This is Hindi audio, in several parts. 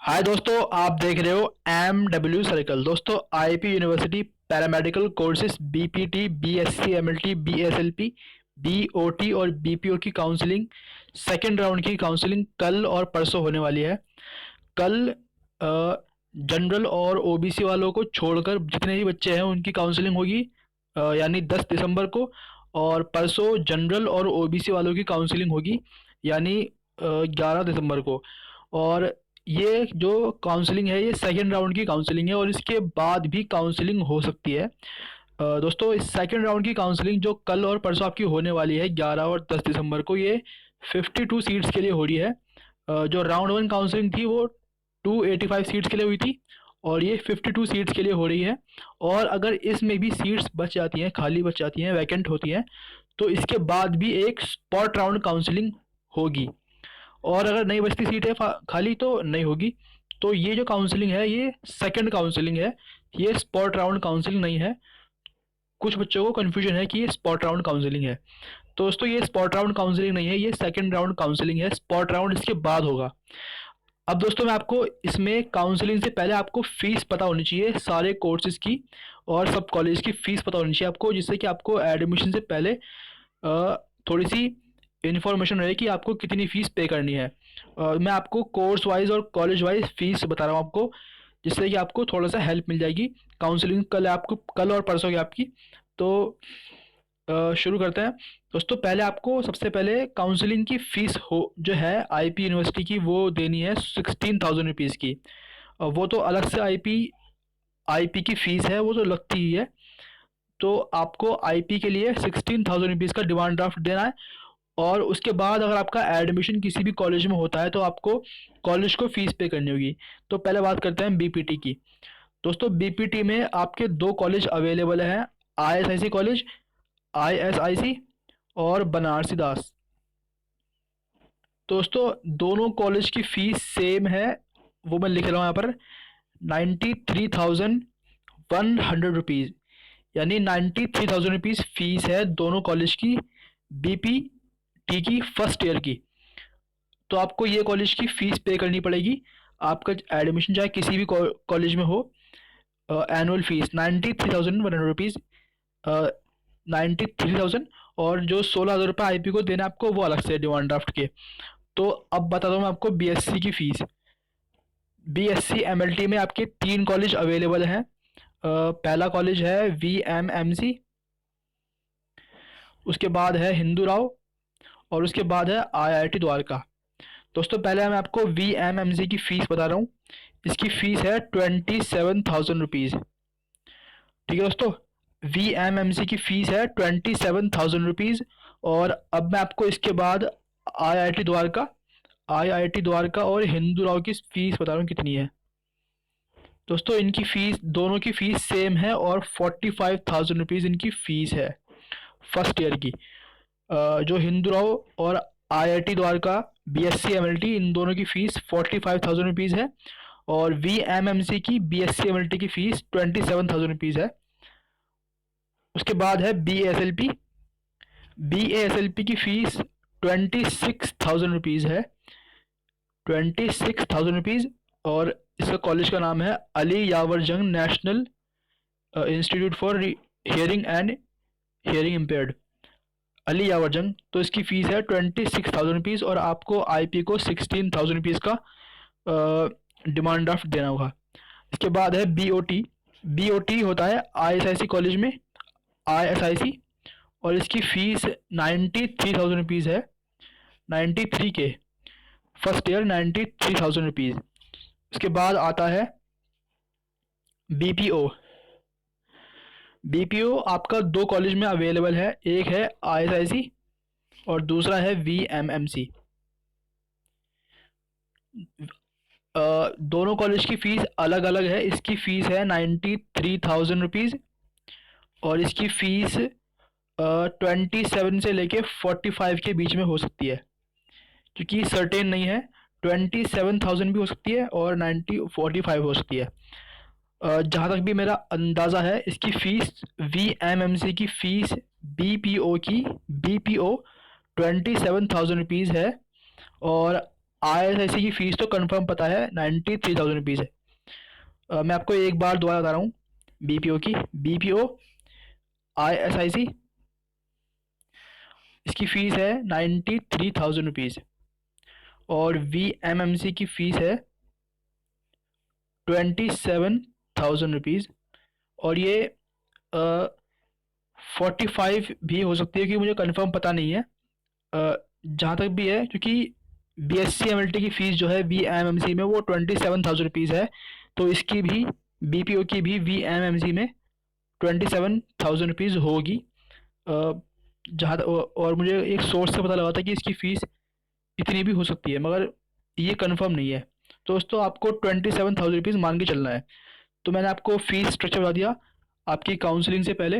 हाय दोस्तों, आप देख रहे हो MW सर्कल। दोस्तों, IP university paramedical courses BPT, BSc MLT, BSLP, BOT और बीपीओ की काउंसलिंग सेकेंड राउंड की काउंसलिंग कल और परसों होने वाली है। कल जनरल और ओबीसी वालों को छोड़कर जितने भी बच्चे हैं उनकी काउंसलिंग होगी, यानी 10 दिसंबर को। और परसों जनरल और ओबीसी वालों की काउंसलिंग होगी, यानी 11 दिसंबर को। और ये जो काउंसलिंग है ये सेकेंड राउंड की काउंसलिंग है और इसके बाद भी काउंसलिंग हो सकती है। दोस्तों, इस सेकेंड राउंड की काउंसलिंग जो कल और परसों आपकी होने वाली है 11 और 10 दिसंबर को, ये 52 सीट्स के लिए हो रही है। जो राउंड वन काउंसलिंग थी वो 285 सीट्स के लिए हुई थी और ये 52 सीट्स के लिए हो रही है। और अगर इसमें भी सीट्स बच जाती हैं, खाली बच जाती हैं, वैकेंट होती हैं, तो इसके बाद भी एक स्पॉट राउंड काउंसलिंग होगी। और अगर नहीं बचती सीटें खाली तो नहीं होगी। तो ये जो काउंसलिंग है ये सेकंड काउंसलिंग है, ये स्पॉट राउंड काउंसलिंग नहीं है। कुछ बच्चों को कन्फ्यूजन है कि ये स्पॉट राउंड काउंसलिंग है। तो दोस्तों, ये स्पॉट राउंड काउंसलिंग नहीं है, ये सेकंड राउंड काउंसलिंग है। स्पॉट राउंड इसके बाद होगा। अब दोस्तों, मैं आपको इसमें काउंसलिंग से पहले आपको फीस पता होनी चाहिए सारे कोर्सेज की, और सब कॉलेज की फीस पता होनी चाहिए आपको, जिससे कि आपको एडमिशन से पहले थोड़ी सी इन्फॉर्मेशन रहे कि आपको कितनी फ़ीस पे करनी है। मैं आपको कोर्स वाइज और कॉलेज वाइज फ़ीस बता रहा हूँ आपको, जिससे कि आपको थोड़ा सा हेल्प मिल जाएगी। काउंसलिंग कल है, आपको कल और परसों की आपकी। तो शुरू करते हैं। दोस्तों, पहले आपको सबसे पहले काउंसलिंग की फ़ीस हो जो है आईपी यूनिवर्सिटी की, वो देनी है 16,000 रुपीज़ की। वो तो अलग से आईपी आईपी की फ़ीस है, वो तो लगती ही है। तो आपको आईपी के लिए 16,000 रुपीज़ का डिमांड ड्राफ्ट देना है। और उसके बाद अगर आपका एडमिशन किसी भी कॉलेज में होता है तो आपको कॉलेज को फीस पे करनी होगी। तो पहले बात करते हैं बीपीटी की। दोस्तों, बीपीटी में आपके दो कॉलेज अवेलेबल हैं, आईएसआईसी कॉलेज, आईएसआईसी और बनारसी दास। दोस्तों, दोनों कॉलेज की फ़ीस सेम है, वो मैं लिख रहा हूँ यहाँ पर, 93,100 रुपीज़, यानी 93,000 रुपीज़ फ़ीस है दोनों कॉलेज की, बीपीटी की फर्स्ट ईयर की। तो आपको ये कॉलेज की फ़ीस पे करनी पड़ेगी। आपका एडमिशन चाहे किसी भी कॉलेज में हो, एनुअल फ़ीस 93,100 रुपीज़, 93,000। और जो 16,000 रुपये आईपी को देना है आपको, वो अलग से डिमांड ड्राफ्ट के। तो अब बताता हूँ मैं आपको बीएससी की फ़ीस। बीएससी एमएलटी में आपके 3 कॉलेज अवेलेबल हैं। पहला कॉलेज है वीएमएमसी, उसके बाद है हिंदू राव, और उसके बाद है आईआईटी द्वारका। दोस्तों, पहले मैं आपको वीएमएमसी की फ़ीस बता रहा हूँ। इसकी फ़ीस है 27,000 रुपीज़। ठीक है दोस्तों, वीएमएमसी की फ़ीस है 27,000 रुपीज़। और अब मैं आपको इसके बाद आईआईटी द्वारका आईआईटी द्वारका और हिंदू राव की फ़ीस बता रहा हूँ कितनी है। दोस्तों, इनकी फ़ीस, दोनों की फ़ीस सेम है और 45,000 रुपीज़ इनकी फ़ीस है फर्स्ट ईयर की। जो हिंदू राव और आईआईटी द्वारका बीएससी एमएलटी, इन दोनों की फ़ीस 45,000 रुपीज़ है। और वीएमएमसी की बीएससी एमएलटी की फ़ीस 27,000 रुपीज़ है। उसके बाद है बीएसएलपी। बीएसएलपी की फ़ीस 26,000 रुपीज़ है, 26,000 रुपीज़। और इसका कॉलेज का नाम है Ali Yavar Jung national institute for hearing and hearing impaired, Ali Yavar Jung. तो इसकी फ़ीस है 26,000 रुपीज़ और आपको आईपी को 16,000 रुपीज़ का डिमांड ड्राफ्ट देना होगा। इसके बाद है बीओटी। बीओटी होता है आईएसआईसी कॉलेज में, आईएसआईसी, और इसकी फ़ीस 93,000 रुपीज़ है, 93 के फर्स्ट ईयर, 93,000 रुपीज़। उसके बाद आता है बीपीओ। बीपीओ आपका दो कॉलेज में अवेलेबल है, एक है आईएसआईसी और दूसरा है वीएमएमसी। दोनों कॉलेज की फ़ीस अलग अलग है। इसकी फ़ीस है 93,000 रुपीज़ और इसकी फ़ीस 27 से लेके 45 के बीच में हो सकती है, क्योंकि सर्टेन नहीं है। 27,000 भी हो सकती है और 45 हो सकती है। जहाँ तक भी मेरा अंदाज़ा है, इसकी फ़ीस, वीएमएमसी की फ़ीस बीपीओ 27,000 रुपीज़ है। और ISIC की फ़ीस तो कंफर्म पता है, 93,000 रुपीज़ है। मैं आपको एक बार दोबारा बता रहा हूँ। BPO की, BPO ISIC, इसकी फ़ीस है 93,000 रुपीज़। और VMMC की फ़ीस है 27,000 रुपीज़। और ये 45 भी हो सकती है, कि मुझे कंफर्म पता नहीं है। जहाँ तक भी है, क्योंकि BSc MLT की फ़ीस जो है VMMC में वो 27,000 रुपीज़ है, तो इसकी भी, BPO की भी VMMC में 27,000 रुपीज़ होगी। जहाँ और मुझे एक सोर्स से पता लगा था कि इसकी फ़ीस इतनी भी हो सकती है, मगर ये कंफर्म नहीं है। तो दोस्तों आपको 27,000 रुपीज़ मान के चलना है। तो मैंने आपको फ़ीस स्ट्रक्चर बता दिया। आपकी काउंसलिंग से पहले,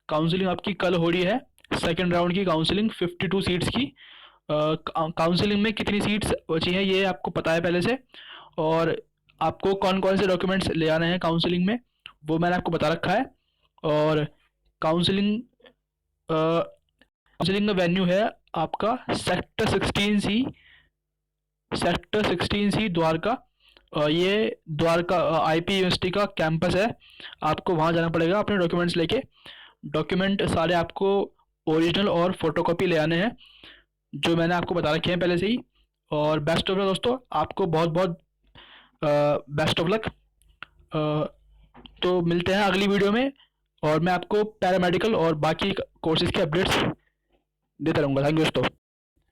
काउंसलिंग आपकी कल हो रही है, सेकंड राउंड की काउंसलिंग 52 सीट्स की। काउंसलिंग में कितनी सीट्स बची हैं ये आपको पता है पहले से। और आपको कौन कौन से डॉक्यूमेंट्स ले आने हैं काउंसलिंग में, वो मैंने आपको बता रखा है। और काउंसलिंग काउंसलिंग का वेन्यू है आपका sector 16C, sector 16C Dwarka. ये द्वारका IP यूनिवर्सिटी का कैंपस है। आपको वहाँ जाना पड़ेगा अपने डॉक्यूमेंट्स लेके। डॉक्यूमेंट सारे आपको ओरिजिनल और फोटोकॉपी ले आने हैं, जो मैंने आपको बता रखे हैं पहले से ही। और बेस्ट ऑफ लक दोस्तों, आपको बहुत बहुत बेस्ट ऑफ लक। तो मिलते हैं अगली वीडियो में, और मैं आपको पैरामेडिकल और बाकी कोर्सेज़ के अपडेट्स देता रहूँगा। थैंक यू दोस्तों।